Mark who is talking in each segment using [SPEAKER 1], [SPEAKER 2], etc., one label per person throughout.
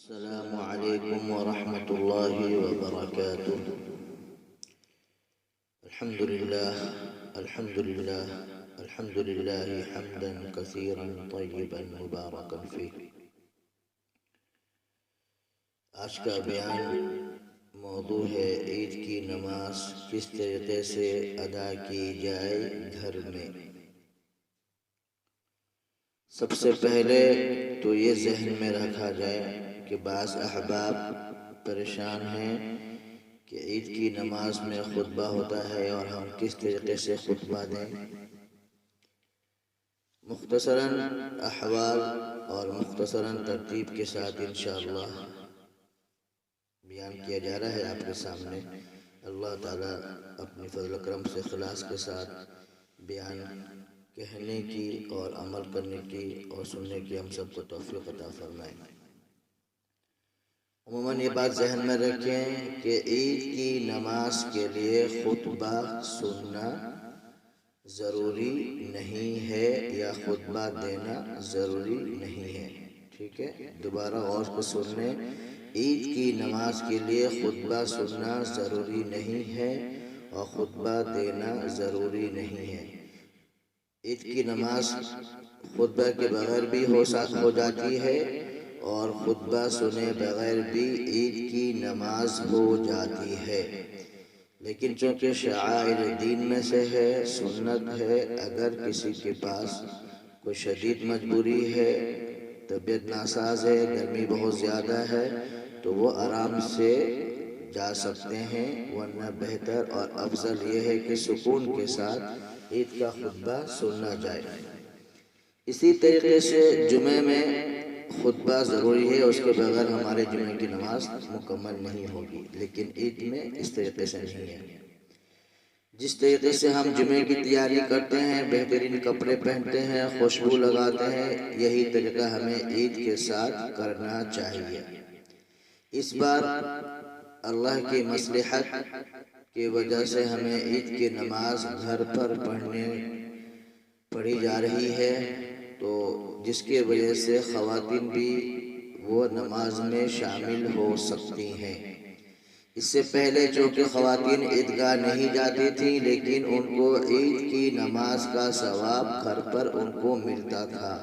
[SPEAKER 1] السلام عليكم ورحمة الله وبركاته. الحمد لله الحمد لله الحمد لله حمدا كثيرا طيبا مباركا فيه. آج کا بیان موضوع ہے عید کی نماز کس طریقے سے ادا کی جائے گھر میں۔ سب سے پہلے تو یہ ذہن میں رکھا جائے کہ بعض احباب پریشان ہیں کہ عید کی نماز میں خطبہ ہوتا ہے اور ہم کس طریقے سے خطبہ دیں۔ مختصراً احوال اور مختصراً ترتیب کے ساتھ انشاءاللہ بیان کیا جا رہا ہے آپ کے سامنے۔ اللہ تعالیٰ اپنی فضل و کرم سے اخلاص کے ساتھ بیان کہنے کی اور عمل کرنے کی اور سننے کی ہم سب کو توفیق عطا فرمائے۔ عموماً یہ بات ذہن میں رکھیں کہ عید کی نماز کے لیے خطبہ سننا ضروری نہیں ہے یا خطبہ دینا ضروری نہیں ہے۔ ٹھیک ہے، دوبارہ غور سے سن لیں۔ عید کی نماز کے لیے خطبہ سننا ضروری نہیں ہے اور خطبہ دینا ضروری نہیں ہے۔ عید کی نماز خطبہ کے بغیر بھی ہو جاتی ہے اور خطبہ سنے بغیر بھی عید کی نماز ہو جاتی ہے، لیکن چونکہ شعائر دین میں سے ہے، سنت ہے، اگر کسی کے پاس کوئی شدید مجبوری ہے، طبیعت ناساز ہے، گرمی بہت زیادہ ہے، تو وہ آرام سے جا سکتے ہیں، ورنہ بہتر اور افضل یہ ہے کہ سکون کے ساتھ عید کا خطبہ سننا جائے۔ اسی طریقے سے جمعے میں خطبہ ضروری ہے، اس کے بغیر ہمارے جمعے کی نماز مکمل نہیں ہوگی، لیکن عید میں اس طریقے سے نہیں ہے۔ جس طریقے سے ہم جمعے کی تیاری کرتے ہیں، بہترین کپڑے پہنتے ہیں، خوشبو لگاتے ہیں، یہی طریقہ ہمیں عید کے ساتھ کرنا چاہیے۔ اس بار اللہ کی مصلحت کی وجہ سے ہمیں عید کی نماز گھر پر پڑھی جا رہی ہے، تو جس کی وجہ سے خواتین بھی وہ نماز میں شامل ہو سکتی ہیں۔ اس سے پہلے چونکہ خواتین عیدگاہ نہیں جاتی تھیں، لیکن ان کو عید کی نماز کا ثواب گھر پر ان کو ملتا تھا۔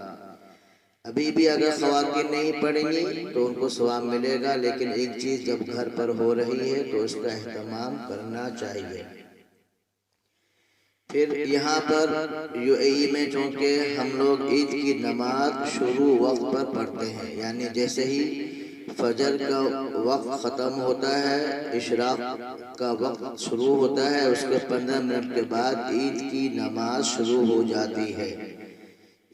[SPEAKER 1] ابھی بھی اگر خواتین نہیں پڑھیں گی تو ان کو ثواب ملے گا، لیکن ایک چیز جب گھر پر ہو رہی ہے تو اس کا اہتمام کرنا چاہیے۔ پھر یہاں پر UAE میں چونکہ ہم لوگ عید کی نماز شروع وقت پر پڑھتے ہیں، یعنی جیسے ہی فجر کا وقت ختم ہوتا ہے، اشراق کا وقت شروع ہوتا ہے، اس کے 15 منٹ کے بعد عید کی نماز شروع ہو جاتی ہے۔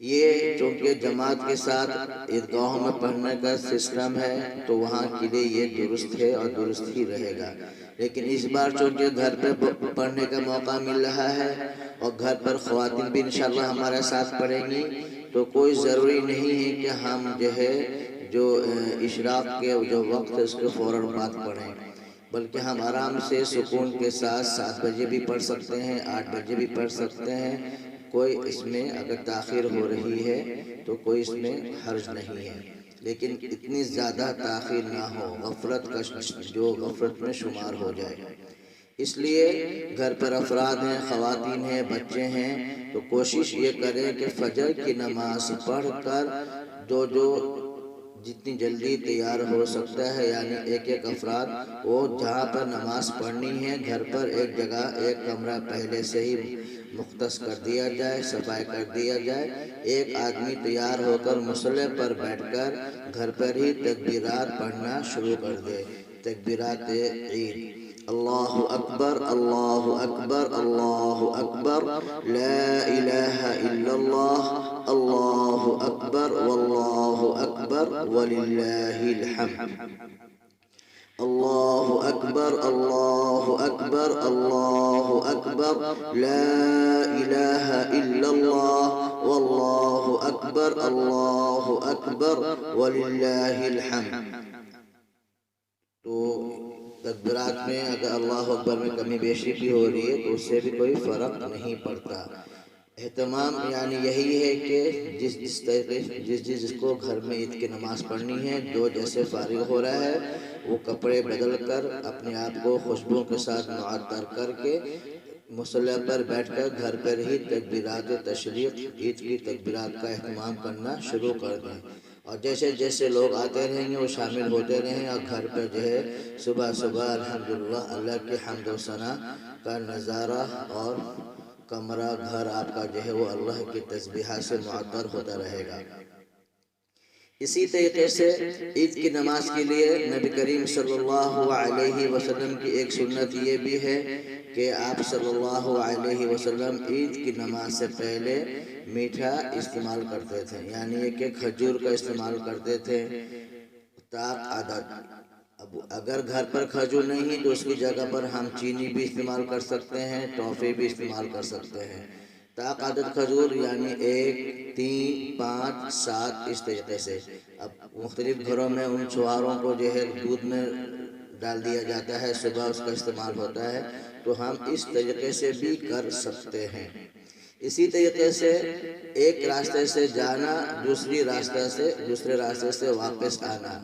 [SPEAKER 1] یہ چونکہ جماعت کے ساتھ عیدگاہوں میں پڑھنے کا سسٹم ہے تو وہاں کے لیے یہ درست ہے اور درست ہی رہے گا، لیکن اس بار چونکہ گھر پہ پڑھنے کا موقع مل رہا ہے اور گھر پر خواتین بھی انشاءاللہ ہمارے ساتھ پڑھیں گی، تو کوئی ضروری نہیں ہے کہ ہم جو اشراق کے جو وقت ہے اس کے فوراً بعد پڑھیں، بلکہ ہم آرام سے سکون کے ساتھ 7 بجے بھی پڑھ سکتے ہیں، 8 بجے بھی پڑھ سکتے ہیں۔ کوئی اس میں اگر تاخیر ہو رہی ہے تو کوئی اس میں حرج نہیں ہے، لیکن اتنی زیادہ تاخیر نہ ہو، غفلت میں شمار ہو جائے۔ اس لیے گھر پر افراد ہیں، خواتین ہیں، بچے ہیں، تو کوشش یہ کریں کہ فجر کی نماز پڑھ کر جو جتنی جلدی تیار ہو سکتا ہے، یعنی ایک افراد وہ جہاں پر نماز پڑھنی ہے گھر پر ایک جگہ ایک کمرہ پہلے سے ہی مختص کر دیا جائے، صفائی کر دیا جائے، ایک آدمی تیار ہو کر مصلی پر بیٹھ کر گھر پر ہی تکبیرات پڑھنا شروع کر دے، تکبیرات عید۔ اللہ اکبر اللہ اکبر اللہ اکبر لا الہ الا اللہ اللہ اکبر واللہ اکبر وللہ الحمد۔ اللہ اکبر اللہ اکبر اللہ اکبر لا الہ الا اللہ واللہ اکبر اللہ اکبر وللہ الحمد۔ تو تکبیرات میں اگر اللہ اکبر میں کمی بیشی بھی ہو رہی ہے تو اس سے بھی کوئی فرق نہیں پڑتا، اہتمام یعنی یہی ہے کہ جس کو گھر میں عید کی نماز پڑھنی ہے، جو جیسے فارغ ہو رہا ہے وہ کپڑے بدل کر اپنے آپ کو خوشبو کے ساتھ معطر کر کے مصلی پر بیٹھ کر گھر پر ہی تکبیرات تشریق، عید کی تکبیرات کا اہتمام کرنا شروع کر دیں، اور جیسے جیسے لوگ آتے رہیں گے وہ شامل ہوتے رہیں، اور گھر پر جو ہے صبح صبح الحمدللہ اللہ کی حمد و ثنا کا نظارہ، اور کمرہ گھر آپ کا جو ہے وہ اللہ کی تسبیحات سے معطر ہوتا رہے گا۔ اسی طریقے سے عید کی نماز کے لیے نبی کریم صلی اللہ علیہ وسلم کی ایک سنت یہ بھی ہے کہ آپ صلی اللہ علیہ وسلم عید کی نماز سے پہلے میٹھا استعمال کرتے تھے، یعنی یہ کہ کھجور کا استعمال کرتے تھے طاق عدد۔ اب اگر گھر پر کھجور نہیں ہے تو اس کی جگہ پر ہم چینی بھی استعمال کر سکتے ہیں، ٹافی بھی استعمال کر سکتے ہیں۔ طاق عدد کھجور یعنی 1، 3، 5، 7 اس طریقے سے۔ اب مختلف گھروں میں ان چھواروں کو جو ہے دودھ میں ڈال دیا جاتا ہے، صبح اس کا استعمال ہوتا ہے، تو ہم اس طریقے سے بھی کر سکتے ہیں۔ اسی طریقے سے ایک راستے سے جانا، دوسرے راستے سے واپس آنا۔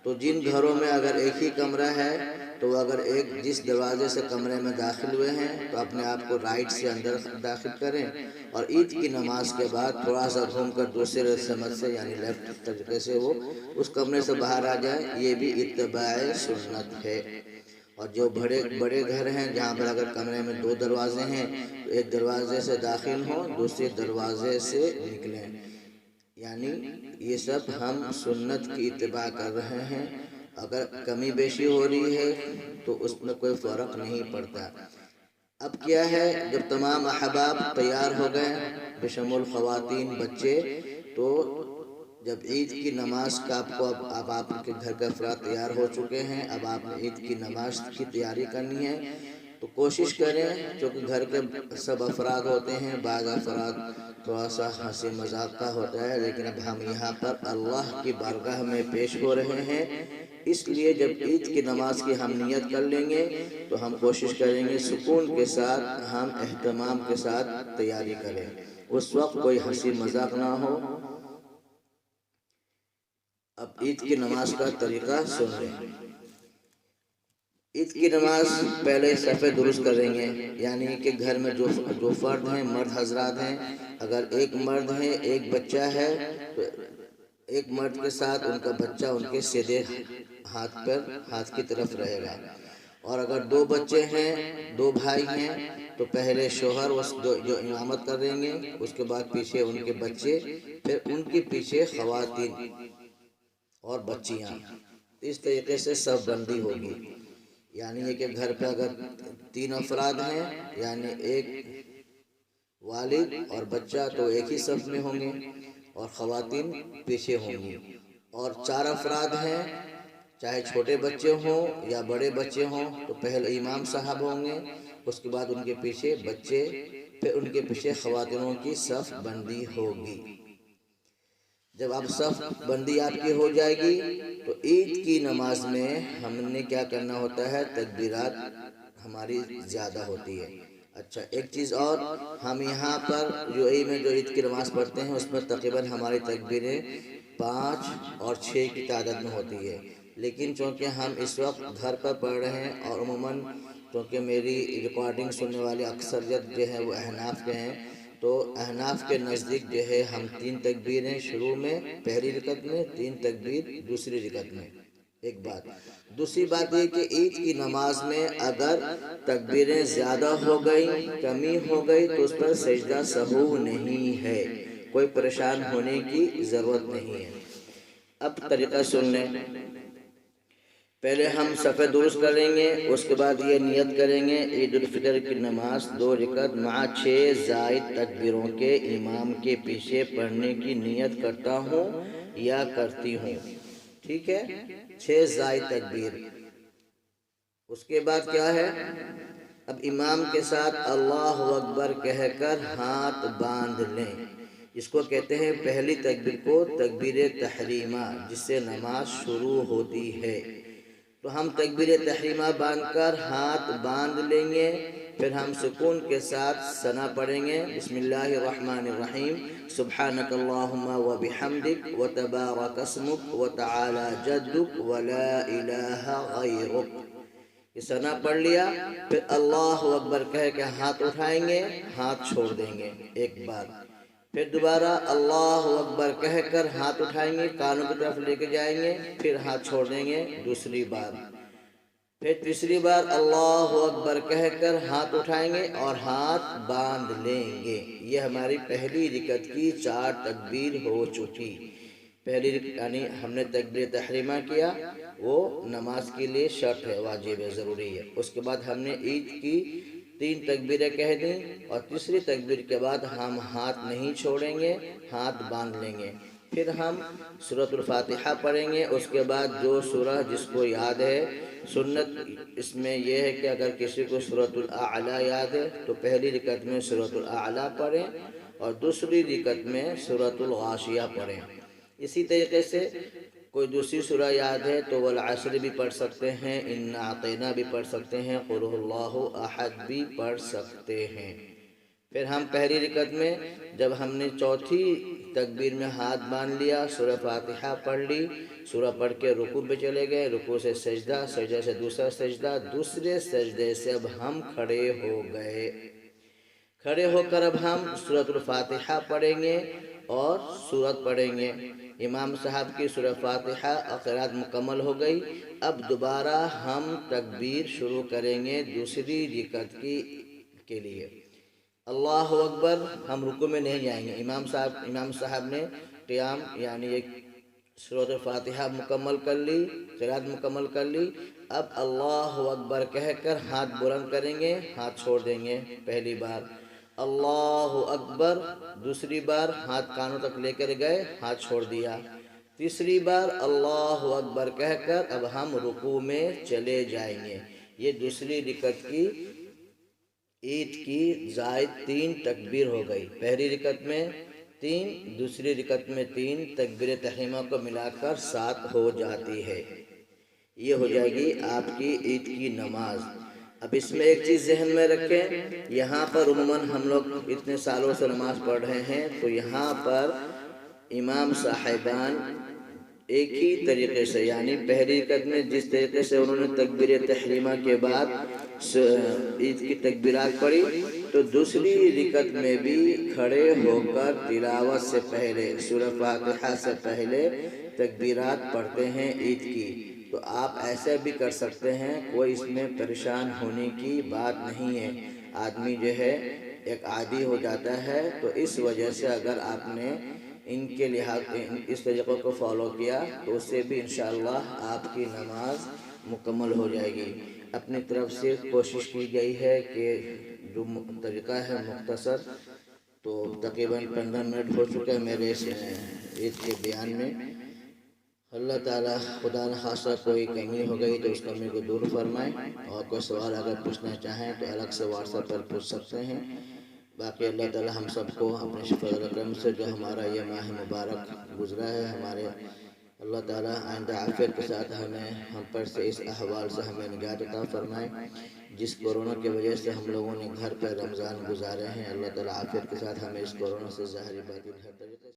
[SPEAKER 1] تو جن گھروں میں اگر ایک ہی کمرہ ہے تو اگر جس دروازے سے کمرے میں داخل ہوئے ہیں تو اپنے آپ کو رائٹ سے اندر داخل کریں، اور عید کی نماز کے بعد تھوڑا سا گھوم کر دوسرے سمت سے یعنی لیفٹ طریقے سے وہ اس کمرے سے باہر آ جائیں، یہ بھی اتباع سنت ہے۔ اور جو بڑے گھر ہیں جہاں پر اگر کمرے میں 2 دروازے ہیں تو ایک دروازے سے داخل ہوں، دوسرے دروازے سے نکلیں، یعنی یہ سب ہم سنت کی اتباع کر رہے ہیں۔ اگر کمی بیشی ہو رہی ہے تو اس میں کوئی فرق نہیں پڑتا۔ اب کیا ہے، جب تمام احباب تیار ہو گئے بشمول خواتین بچے، تو جب عید کی نماز کا اب آپ کے گھر کے افراد تیار ہو چکے ہیں، اب آپ نے عید کی نماز کی تیاری کرنی ہے، تو کوشش کریں، چونکہ گھر کے سب افراد ہوتے ہیں، بعض افراد تھوڑا سا ہنسی مذاق کا ہوتا ہے، لیکن اب ہم یہاں پر اللہ کی بارگاہ میں پیش ہو رہے ہیں، اس لیے جب عید کی نماز کی ہم نیت کر لیں گے تو ہم کوشش کریں گے سکون کے ساتھ، ہم اہتمام کے ساتھ تیاری کریں، اس وقت کوئی ہنسی مذاق نہ ہو۔ اب عید کی نماز کا طریقہ سن لیں۔ عید کی نماز پہلے صفے درست کریں گے، یعنی کہ گھر میں جو فرد ہیں، مرد حضرات ہیں، اگر ایک مرد ہے ایک بچہ ہے تو ایک مرد کے ساتھ ان کا بچہ ان کے سیدھے ہاتھ کی طرف رہے گا، اور اگر 2 بچے ہیں، 2 بھائی ہیں تو پہلے شوہر جو امامت کریں گے، اس کے بعد پیچھے ان کے بچے، پھر ان کے پیچھے خواتین اور بچیاں، اس طریقے سے صف بندی ہوگی۔ یعنی یہ کہ گھر پہ اگر 3 افراد ہیں، یعنی ایک والد اور بچہ تو ایک ہی صف میں ہوں گے اور خواتین پیچھے ہوں گی، اور 4 افراد ہیں، چاہے چھوٹے بچے ہوں یا بڑے بچے ہوں، تو پہلے امام صاحب ہوں گے، اس کے بعد ان کے پیچھے بچے، پھر ان کے پیچھے خواتینوں کی صف بندی ہوگی۔ جب اب صف بندی آپ کی ہو جائے گی تو عید کی نماز میں ہم نے کیا کرنا ہوتا ہے، تکبیرات ہماری زیادہ ہوتی ہے۔ اچھا، ایک چیز اور، ہم یہاں پر UAE میں جو عید کی نماز پڑھتے ہیں اس میں تقریباً ہماری تکبیریں 5 اور 6 کی تعداد میں ہوتی ہے، لیکن چونکہ ہم اس وقت گھر پر پڑھ رہے ہیں، اور عموماً چونکہ میری ریکارڈنگ سننے والے اکثریت جو ہے وہ احناف کے ہیں، تو احناف کے نزدیک جو ہے ہم 3 تکبیریں شروع میں پہلی رکعت میں، 3 تکبیر دوسری رکعت میں، ایک بات۔ دوسری بات یہ کہ عید کی نماز میں اگر تکبیریں زیادہ ہو گئی، کمی ہو گئی، تو اس پر سجدہ سہو نہیں ہے، کوئی پریشان ہونے کی ضرورت نہیں ہے۔ اب طریقہ سن لیں۔ پہلے ہم صفے درست کریں گے، اس کے بعد یہ نیت کریں گے، عید الفطر کی نماز 2 رکعت مع 6 زائد تکبیروں کے امام کے پیچھے پڑھنے کی نیت کرتا ہوں یا کرتی ہوں، ٹھیک ہے، 6 زائد تکبیر۔ اس کے بعد کیا ہے، اب امام کے ساتھ اللہ اکبر کہہ کر ہاتھ باندھ لیں، اس کو کہتے ہیں پہلی تکبیر کو تکبیر تحریمہ، جس سے نماز شروع ہوتی ہے۔ تو ہم تکبیر تحریمہ باندھ کر ہاتھ باندھ لیں گے، پھر ہم سکون کے ساتھ ثنا پڑھیں گے، بسم اللہ الرحمن الرحیم، سبحانک اللہم و بحمدک و تبارک اسمک و تعالی جدک و لا الہ غیرک۔ یہ ثنا پڑھ لیا، پھر اللہ اکبر کہہ کے ہاتھ اٹھائیں گے، ہاتھ چھوڑ دیں گے ایک بار، پھر دوبارہ اللہ اکبر کہہ کر ہاتھ اٹھائیں گے، کانوں کی طرف لے کے جائیں گے، پھر ہاتھ چھوڑ دیں گے دوسری بار، پھر تیسری بار اللہ اکبر کہہ کر ہاتھ اٹھائیں گے اور ہاتھ باندھ لیں گے۔ یہ ہماری پہلی رکعت کی 4 تکبیر ہو چکی۔ پہلی یعنی ہم نے تکبیر تحریمہ کیا، وہ نماز کے لیے شرط ہے، واجب ہے، ضروری ہے۔ اس کے بعد ہم نے عید کی 3 تکبیریں کہہ دیں، اور تیسری تکبیر کے بعد ہم ہاتھ نہیں چھوڑیں گے، ہاتھ باندھ لیں گے، پھر ہم سورۃ الفاتحہ پڑھیں گے۔ اس کے بعد جو سورہ جس کو یاد ہے، سنت اس میں یہ ہے کہ اگر کسی کو سورۃ الاعلیٰ یاد ہے تو پہلی رکعت میں سورۃ الاعلیٰ پڑھیں اور دوسری رکعت میں سورۃ الغاشیہ پڑھیں۔ اسی طریقے سے کوئی دوسری سورہ یاد ہے تو والعصر بھی پڑھ سکتے ہیں، انا اعطینٰ بھی پڑھ سکتے ہیں، قل ھو اللہ احد بھی پڑھ سکتے ہیں۔ پھر ہم پہلی رکعت میں جب ہم نے چوتھی تکبیر میں ہاتھ باندھ لیا، سورہ فاتحہ پڑھ لی، سورہ پڑھ کے رکوع پہ چلے گئے، رکوع سے سجدہ، سجدہ سے دوسرا سجدہ، دوسرے سجدے سے اب ہم کھڑے ہو گئے۔ کھڑے ہو کر اب ہم سورۃ الفاتحہ پڑھیں گے اور سورت پڑھیں گے۔ امام صاحب کی سورہ فاتحہ قرات مکمل ہو گئی، اب دوبارہ ہم تکبیر شروع کریں گے دوسری رکعت کے لیے۔ اللہ اکبر، ہم رکوع میں نہیں جائیں گے۔ امام صاحب نے قیام یعنی ایک سورۃ الفاتحہ مکمل کر لی، قرات مکمل کر لی، اب اللہ اکبر کہہ کر ہاتھ بلند کریں گے، ہاتھ چھوڑ دیں گے پہلی بار، اللہ اکبر، دوسری بار ہاتھ کانوں تک لے کر گئے، ہاتھ چھوڑ دیا، تیسری بار اللہ اکبر کہہ کر اب ہم رکوع میں چلے جائیں گے۔ یہ دوسری رکعت کی عید کی زائد 3 تکبیر ہو گئی۔ پہلی رکعت میں 3، دوسری رکعت میں 3، تکبیر تحریمہ کو ملا کر 7 ہو جاتی ہے۔ یہ ہو جائے گی آپ کی عید کی نماز۔ اب اس میں ایک چیز ذہن میں رکھیں، یہاں پر عموماً ہم لوگ اتنے سالوں سے نماز پڑھ رہے ہیں تو یہاں پر امام صاحبان ایک ہی طریقے سے، یعنی پہلی رکعت میں جس طریقے سے انہوں نے تکبیر تحریمہ کے بعد عید کی تکبیرات پڑھی، تو دوسری رکعت میں بھی کھڑے ہو کر تلاوت سے پہلے، سورہ فاتحہ سے پہلے تکبیرات پڑھتے ہیں عید کی۔ تو آپ ایسے بھی کر سکتے ہیں، کوئی اس میں پریشان ہونے کی بات نہیں ہے۔ آدمی جو ہے ایک عادی ہو جاتا ہے، تو اس وجہ سے اگر آپ نے ان کے لحاظ اس طریقوں کو فالو کیا تو اس سے بھی انشاءاللہ آپ کی نماز مکمل ہو جائے گی۔ اپنی طرف سے کوشش کی گئی ہے کہ جو طریقہ ہے مختصر، تو تقریباً 15 منٹ ہو چکے ہیں میرے اس عید کے بیان میں۔ اللہ تعالیٰ خدا نخواستہ کوئی کمی ہو گئی تو اس کمی کو دور فرمائے، اور کوئی سوال اگر پوچھنا چاہیں تو الگ سے واٹس ایپ پر پوچھ سکتے ہیں۔ باقی اللہ تعالیٰ ہم سب کو اپنے فضل و کرم سے جو ہمارا یہ ماہ مبارک گزرا ہے، ہمارے اللہ تعالیٰ آئندہ عافیت کے ساتھ ہم پر سے اس احوال سے ہمیں نجات عطا فرمائے۔ جس کورونا کی وجہ سے ہم لوگوں نے گھر پر رمضان گزارے ہیں، اللہ تعالیٰ عافیت کے ساتھ ہمیں اس کورونا سے ظاہری باطن ہر طریقے سے